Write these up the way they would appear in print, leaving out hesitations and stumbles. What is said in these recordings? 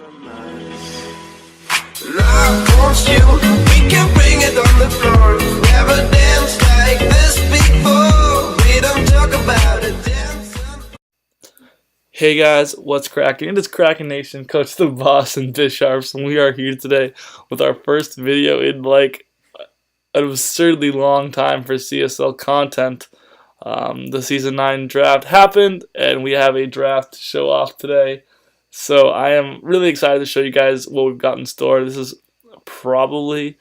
Love wants you, we can bring it on the floor. Never danced like this before. We don't talk about it. Hey guys, what's cracking? It is Krakenation, Coach the Boss and Bisharps, and we are here today with our first video in like an absurdly long time for CSL content. The Season 9 draft happened, and we have a draft to show off today. So I am really excited to show you guys what we've got in store. This is probably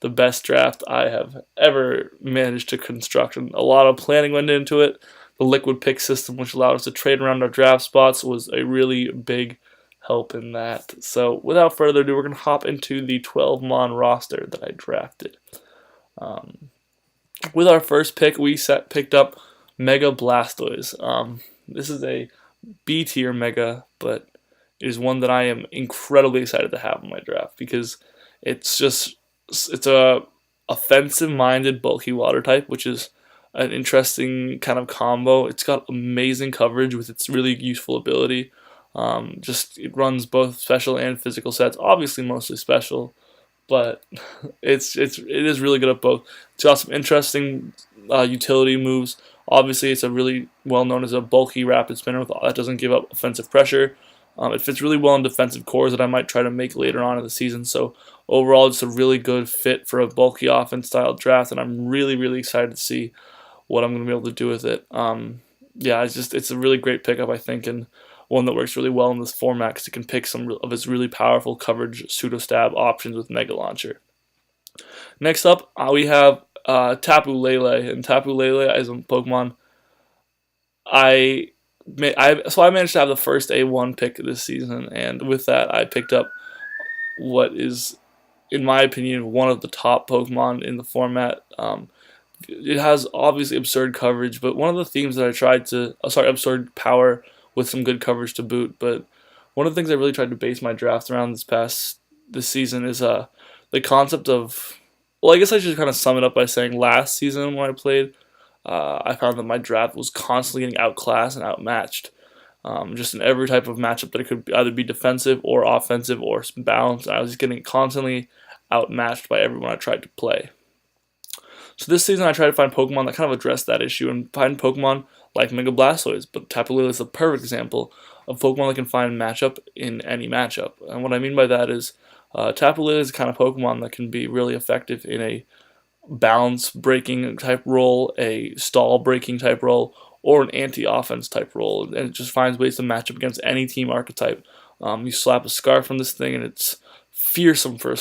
the best draft I have ever managed to construct. And a lot of planning went into it. The liquid pick system, which allowed us to trade around our draft spots, was a really big help in that. So without further ado, we're going to hop into the 12-man roster that I drafted. With our first pick, we picked up Mega Blastoise. This is a B tier Mega, but it is one that I am incredibly excited to have in my draft because it's a offensive-minded bulky water type, which is an interesting kind of combo. It's got amazing coverage with its really useful ability. It runs both special and physical sets, obviously mostly special, but it is really good at both. It's got some interesting utility moves. Obviously, it's a really well known as a bulky rapid spinner that doesn't give up offensive pressure. It fits really well in defensive cores that I might try to make later on in the season. So overall, it's a really good fit for a bulky offense style draft, and I'm really, really excited to see what I'm going to be able to do with it. It's a really great pickup, I think, and one that works really well in this format because it can pick some of its really powerful coverage pseudo-stab options with Mega Launcher. Next up, we have Tapu Lele, and Tapu Lele is a Pokemon So I managed to have the first A1 pick this season, and with that I picked up what is, in my opinion, one of the top Pokemon in the format. It has obviously absurd coverage, but one of the themes that I tried to, absurd power with some good coverage to boot, but one of the things I really tried to base my draft around this season is the concept of, well, I guess I should kind of sum it up by saying last season when I played, I found that my draft was constantly getting outclassed and outmatched. Just in every type of matchup that it could either be defensive or offensive or balanced. I was just getting constantly outmatched by everyone I tried to play. So this season I tried to find Pokemon that kind of addressed that issue and find Pokemon like Mega Blastoise, but Tapu Lele is the perfect example of Pokemon that can find matchup in any matchup. And what I mean by that is Tapu Lele is the kind of Pokemon that can be really effective in a balance breaking type role, a stall breaking type role, or an anti-offense type role, and it just finds ways to match up against any team archetype. You slap a Scarf on this thing, and it's fearsome for a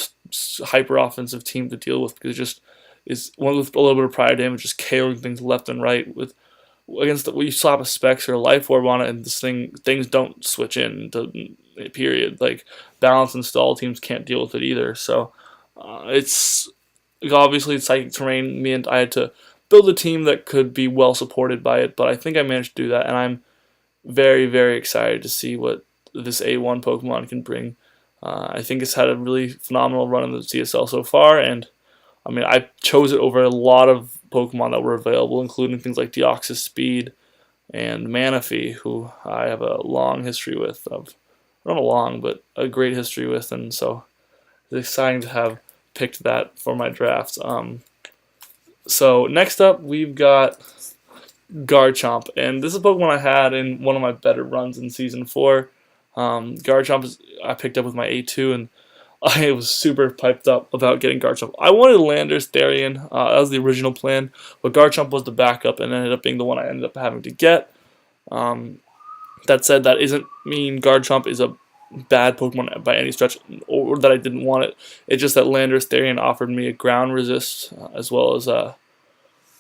hyper-offensive team to deal with because it just is one with a little bit of prior damage, just KOing things left and right. When you slap a Specs or a Life Orb on it, and things don't switch in. Period. Like balance and stall teams can't deal with it either. So obviously it's Psychic Terrain meant I had to build a team that could be well supported by it, but I think I managed to do that, and I'm very, very excited to see what this A1 Pokemon can bring. I think it's had a really phenomenal run in the CSL so far, and I mean, I chose it over a lot of Pokemon that were available, including things like Deoxys Speed and Manaphy, who I have a long history with, not a long, but a great history with, and so it's exciting to have picked that for my drafts. So next up, we've got Garchomp, and this is a Pokemon I had in one of my better runs in Season 4. Garchomp I picked up with my A2, and I was super piped up about getting Garchomp. I wanted Landorus Darien, that was the original plan, but Garchomp was the backup and ended up being the one I ended up having to get. That said, that isn't mean Garchomp is a bad Pokemon by any stretch, or that I didn't want it. It's just that Landorus Darien offered me a ground resist as well as a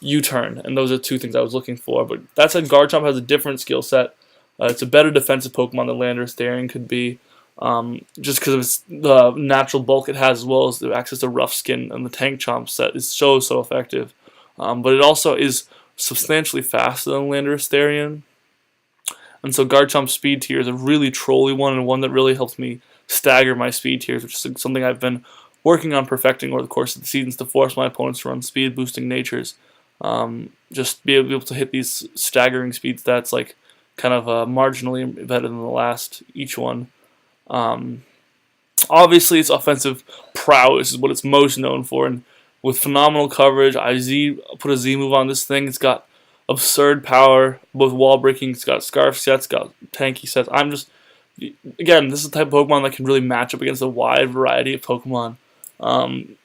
U-turn, and those are two things I was looking for. But that said, Garchomp has a different skill set. It's a better defensive Pokemon than Landorus Darien could be, just because of the natural bulk it has, as well as the access to Rough Skin, and the Tank Chomp set is so effective. But it also is substantially faster than Landorus Darien. And so Garchomp's speed tier is a really trolly one, and one that really helps me stagger my speed tiers, which is something I've been working on perfecting over the course of the seasons to force my opponents to run speed boosting natures. Just be able to hit these staggering speed stats like kind of marginally better than the last each one. Obviously, its offensive prowess is what it's most known for, and with phenomenal coverage, put a Z move on this thing. It's got absurd power, both wall breaking. It's got scarf sets, got tanky sets. Again, this is the type of Pokemon that can really match up against a wide variety of Pokemon, and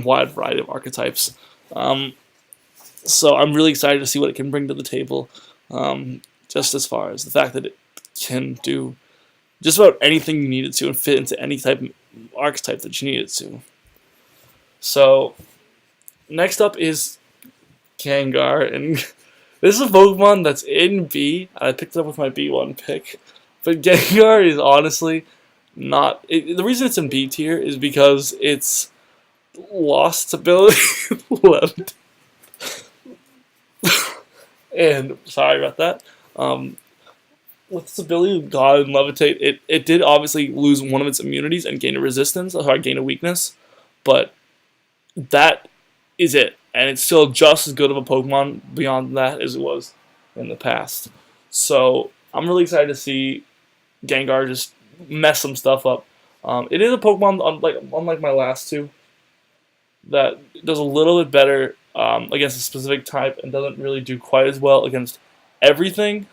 wide variety of archetypes. So I'm really excited to see what it can bring to the table. Just as far as the fact that it can do just about anything you need it to and fit into any type of archetype that you need it to. So next up is Gengar, and this is a Pokemon that's in B. I picked it up with my B1 pick, but Gengar is honestly not. The reason it's in B tier is because it's lost its ability left. And sorry about that. With its ability to God and Levitate, it did obviously lose one of its immunities and gain a resistance, or gain a weakness, but that is it. And it's still just as good of a Pokemon beyond that as it was in the past. So I'm really excited to see Gengar just mess some stuff up. It is a Pokemon, unlike my last two, that does a little bit better against a specific type and doesn't really do quite as well against everything.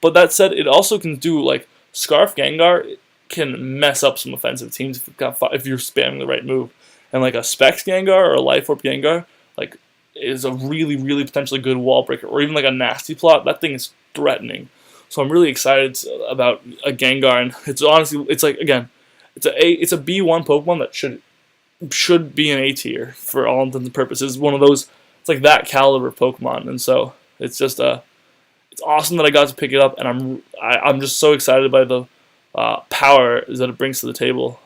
But that said, it also can do, like, Scarf Gengar can mess up some offensive teams if you're spamming the right move. And like a Specs Gengar or a Life Orb Gengar, like, is a really, really potentially good wall breaker. Or even like a Nasty Plot, that thing is threatening. So I'm really excited about a Gengar, and it's honestly, it's like, again, it's a B1 Pokemon that should be an A tier for all intents and purposes. One of those, it's like that caliber Pokemon, and so it's just it's awesome that I got to pick it up, and I'm just so excited by the power that it brings to the table.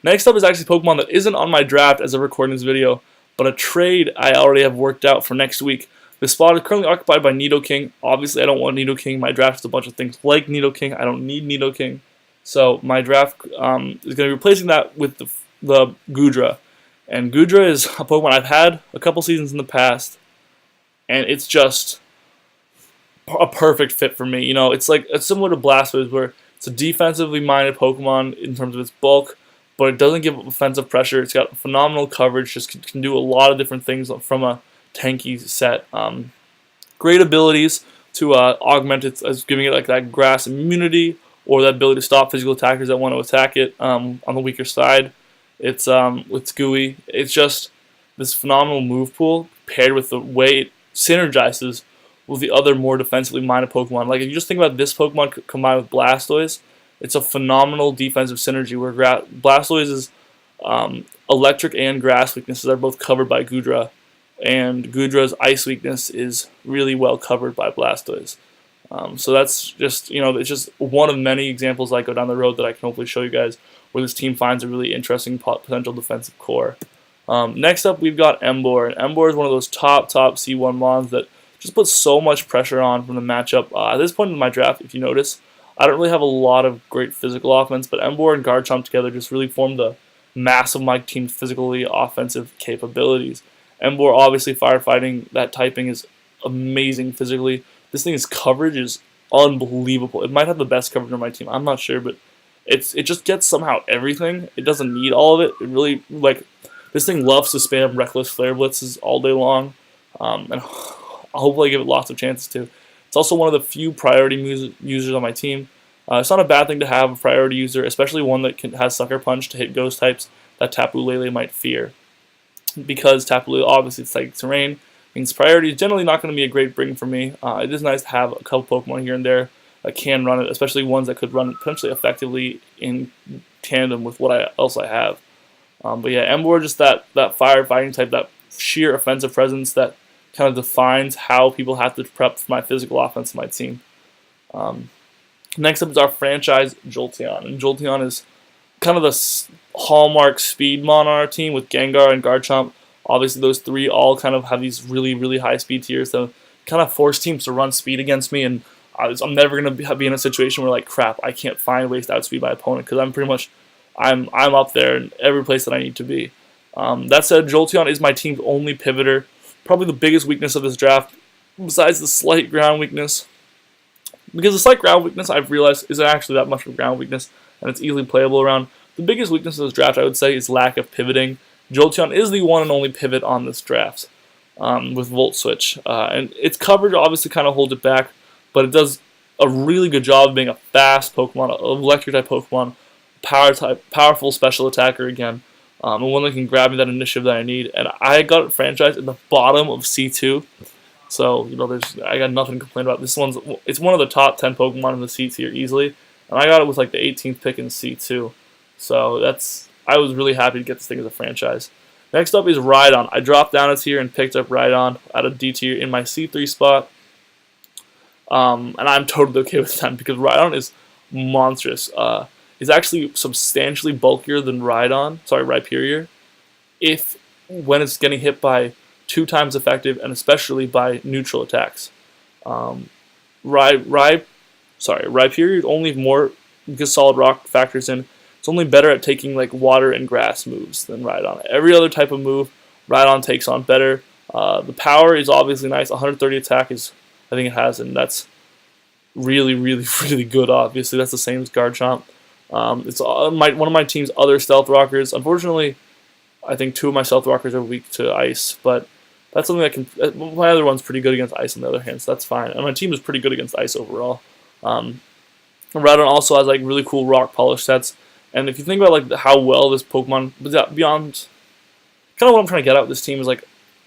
Next up is actually Pokemon that isn't on my draft as I'm recording this video, but a trade I already have worked out for next week. This spot is currently occupied by Nidoking. Obviously, I don't want Nidoking. My draft is a bunch of things like Nidoking. I don't need Nidoking. So my draft is going to be replacing that with the Goodra. And Goodra is a Pokemon I've had a couple seasons in the past, and it's just a perfect fit for me. You know, it's similar to Blastoise, where it's a defensively minded Pokemon in terms of its bulk, but it doesn't give up offensive pressure. It's got phenomenal coverage, just can do a lot of different things from a tanky set. Great abilities to augment it, as giving it like that grass immunity, or that ability to stop physical attackers that want to attack it on the weaker side. It's gooey. It's just this phenomenal move pool paired with the way it synergizes with the other more defensively minded Pokemon. Like, if you just think about this Pokemon combined with Blastoise, it's a phenomenal defensive synergy where Blastoise's electric and grass weaknesses are both covered by Goodra, and Goodra's ice weakness is really well covered by Blastoise. So that's just, it's just one of many examples I go down the road that I can hopefully show you guys where this team finds a really interesting potential defensive core. Next up, we've got Emboar. And Emboar is one of those top C1 mons that just puts so much pressure on from the matchup. At this point in my draft, if you notice, I don't really have a lot of great physical offense, but Emboar and Garchomp together just really form the mass of my team's physically offensive capabilities. Emboar, obviously, firefighting, that typing is amazing physically. This thing's coverage is unbelievable. It might have the best coverage on my team. I'm not sure, but it just gets somehow everything. It doesn't need all of it. It really, this thing loves to spam reckless flare blitzes all day long, and I'll hopefully give it lots of chances to. It's also one of the few priority users on my team. It's not a bad thing to have a priority user, especially one that has Sucker Punch to hit ghost types that Tapu Lele might fear. Because Tapu Lele, obviously, it's like terrain, means priority is generally not going to be a great bring for me. It is nice to have a couple Pokemon here and there that can run it, especially ones that could run it potentially effectively in tandem with what else I have. But yeah, Emboar, just that firefighting type, that sheer offensive presence that kind of defines how people have to prep for my physical offense in my team. Next up is our franchise, Jolteon. And Jolteon is kind of the hallmark speed mon on our team with Gengar and Garchomp. Obviously, those three all kind of have these really, really high speed tiers that kind of force teams to run speed against me, and I'm never going to be in a situation where, like, crap, I can't find ways to outspeed my opponent, because I'm up there in every place that I need to be. That said, Jolteon is my team's only pivoter. Probably the biggest weakness of this draft, besides the slight ground weakness. because the slight ground weakness I've realized isn't actually that much of a ground weakness, and it's easily playable around. The biggest weakness of this draft, I would say, is lack of pivoting. Jolteon is the one and only pivot on this draft with Volt Switch, and its coverage obviously kind of holds it back, but it does a really good job of being a fast Pokemon, a electric type Pokemon, powerful special attacker again, and one that can grab me that initiative that I need. And I got it franchised in the bottom of C2. So, I got nothing to complain about. It's one of the top 10 Pokemon in the C tier easily, and I got it with like the 18th pick in C2. So I was really happy to get this thing as a franchise. Next up is Rhydon. I dropped down a tier and picked up Rhydon at a D tier in my C3 spot, and I'm totally okay with that because Rhydon is monstrous. It's actually substantially bulkier than Rhyperior, when it's getting hit by 2 times effective, and especially by neutral attacks. Rhyperior is only more, because Solid Rock factors in, it's only better at taking like water and grass moves than Rhydon. Every other type of move, Rhydon takes on better. The power is obviously nice. 130 attack is, I think it has, and that's really, really, really good, obviously. That's the same as Garchomp. It's one of my team's other Stealth Rockers. Unfortunately, I think 2 of my Stealth Rockers are weak to Ice, but that's something I can. My other one's pretty good against Ice on the other hand, so that's fine. And my team is pretty good against Ice overall. Rhydon also has like really cool Rock Polish sets, and if you think about like how well this Pokemon, beyond kind of what I'm trying to get at with this team is like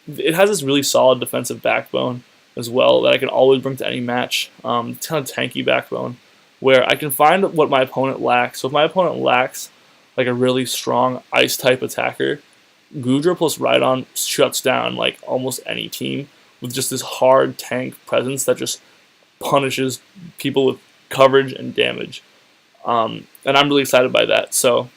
it has this really solid defensive backbone as well that I can always bring to any match. It's kind of tanky backbone where I can find what my opponent lacks. So if my opponent lacks like a really strong Ice type attacker, Goodra plus Rhydon shuts down like almost any team with just this hard tank presence that just punishes people with coverage and damage. And I'm really excited by that. So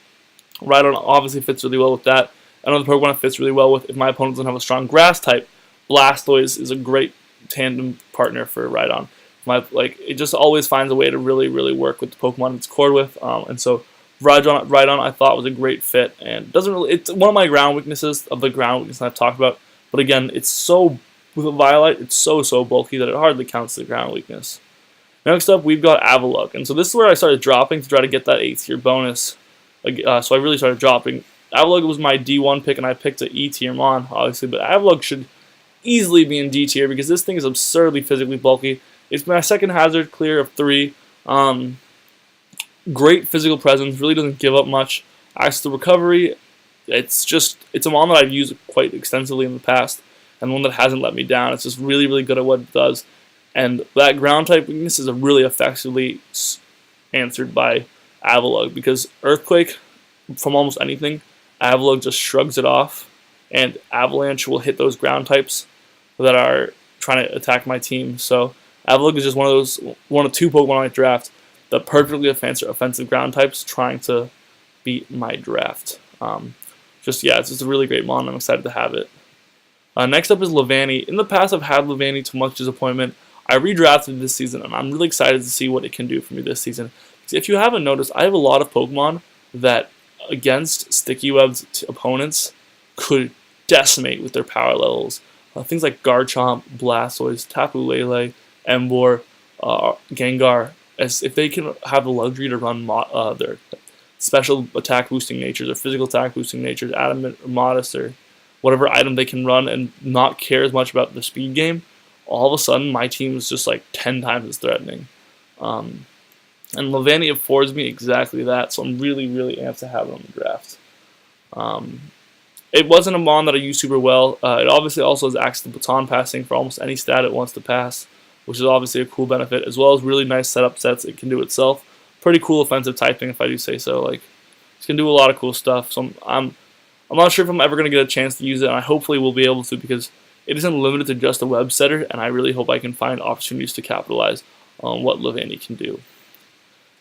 Rhydon obviously fits really well with that. Another Pokemon it fits really well with, if my opponent doesn't have a strong grass type, Blastoise is a great tandem partner for Rhydon. It just always finds a way to really, really work with the Pokemon it's cord with. And so Rhydon I thought was a great fit, and it's one of my ground weaknesses of the ground weakness I've talked about. But again, with a Violet, it's so bulky that it hardly counts as a ground weakness. Next up, we've got Avalugg, and so this is where I started dropping to try to get that 8th tier bonus. So I really started dropping. Avalugg was my D1 pick, and I picked an E tier Mon, obviously, but Avalugg should easily be in D tier because this thing is absurdly physically bulky. It's my second hazard clear of 3. Great physical presence, really doesn't give up much. Access to recovery, it's a Mon that I've used quite extensively in the past, and one that hasn't let me down. It's just really, really good at what it does. And that ground type weakness is really effectively answered by Avalugg, because Earthquake, from almost anything, Avalugg just shrugs it off, and Avalanche will hit those ground types that are trying to attack my team. So Avalugg is just one of 2 Pokemon I draft that perfectly offensive ground types trying to beat my draft. It's just a really great Mon. I'm excited to have it. Next up is Levani. In the past, I've had Levani to much disappointment. I redrafted this season, and I'm really excited to see what it can do for me this season. If you haven't noticed, I have a lot of Pokemon that, against Sticky Webbed opponents, could decimate with their power levels. Things like Garchomp, Blastoise, Tapu Lele, Emboar, Gengar, as if they can have the luxury to run their special attack boosting natures or physical attack boosting natures, Adamant or Modest or whatever item they can run, and not care as much about the speed game, all of a sudden my team is just like 10 times as threatening. And Levani affords me exactly that, so I'm really, really amped to have it on the draft. It wasn't a Mon that I used super well. It obviously also has access to baton passing for almost any stat it wants to pass, which is obviously a cool benefit, as well as really nice setup sets it can do itself. Pretty cool offensive typing, if I do say so. Like, it can do a lot of cool stuff. So I'm not sure if I'm ever going to get a chance to use it, and I hopefully will be able to, because it isn't limited to just a web setter, and I really hope I can find opportunities to capitalize on what Levani can do.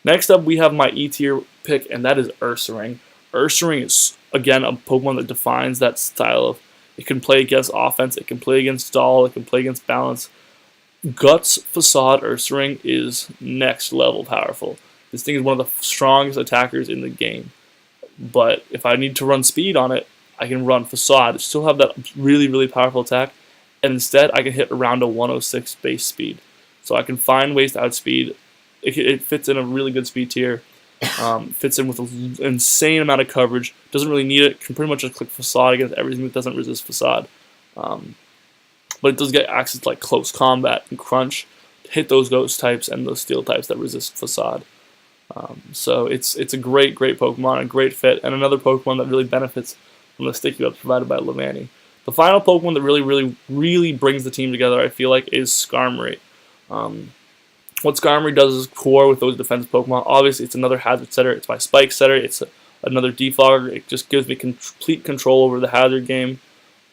Next up, we have my E tier pick, and that is Ursaring. Ursaring is, again, a Pokemon that defines that style of, it can play against offense, it can play against stall, it can play against balance. Guts Facade Ursaring is next level powerful. This thing is one of the strongest attackers in the game. But if I need to run speed on it, I can run Facade, still have that really, really powerful attack, and instead I can hit around a 106 base speed. so I can find ways to outspeed. It fits in a really good speed tier. Fits in with an insane amount of coverage. Doesn't really need it. Can pretty much just click Facade against everything that doesn't resist Facade. But it does get access to like close combat and crunch to hit those ghost types and those steel types that resist Facade. So it's a great Pokemon, a great fit, and another Pokemon that really benefits from the sticky webs provided by Levani. The final Pokemon that really brings the team together, I feel like, is Skarmory. What Skarmory does is core with those defensive Pokemon. Obviously, it's another hazard setter. It's my spike setter. It's another defogger. It just gives me complete control over the hazard game.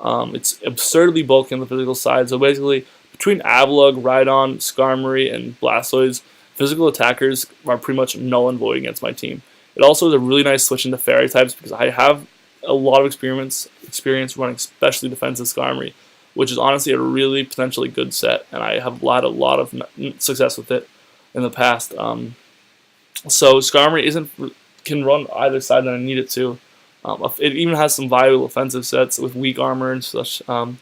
It's absurdly bulky on the physical side. So basically, between Avalugg, Rhydon, Skarmory, and Blastoise, physical attackers are pretty much null and void against my team. It also is a really nice switch into fairy types because I have a lot of experience running especially defensive Skarmory, which is honestly a really potentially good set, and I have had a lot of success with it in the past. So Skarmory can run either side that I need it to. It even has some viable offensive sets with weak armor and such, and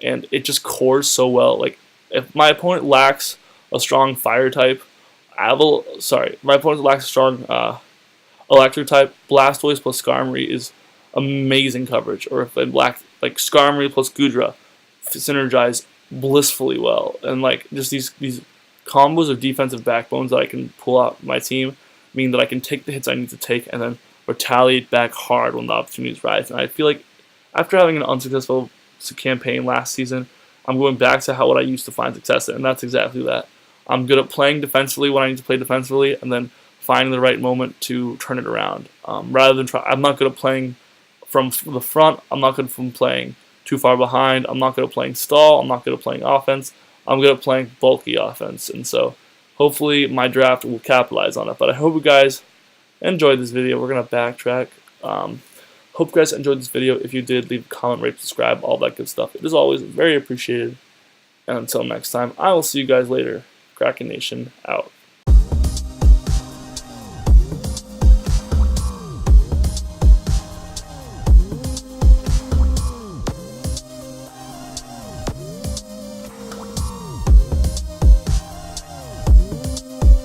it just cores so well. Like if my opponent lacks a strong fire type, my opponent lacks a strong electric type, Blastoise plus Skarmory is amazing coverage. Or if it lacked like Skarmory plus Goodra, synergize blissfully well, and like just these combos of defensive backbones that I can pull out my team mean that I can take the hits I need to take and then retaliate back hard when the opportunities rise. And I feel like after having an unsuccessful campaign last season, I'm going back to what I used to find success in, and that's exactly that. I'm good at playing defensively when I need to play defensively, and then finding the right moment to turn it around. Rather than I'm not good at playing from the front. I'm not good at playing too far behind. I'm not good at playing stall. I'm not good at playing offense. I'm good at playing bulky offense, and so hopefully my draft will capitalize on it. But I hope you guys enjoyed this video. We're gonna backtrack. Hope you guys enjoyed this video. If you did, leave a comment, rate, subscribe, all that good stuff. It is always very appreciated. And until next time, I will see you guys later. Krakenation out.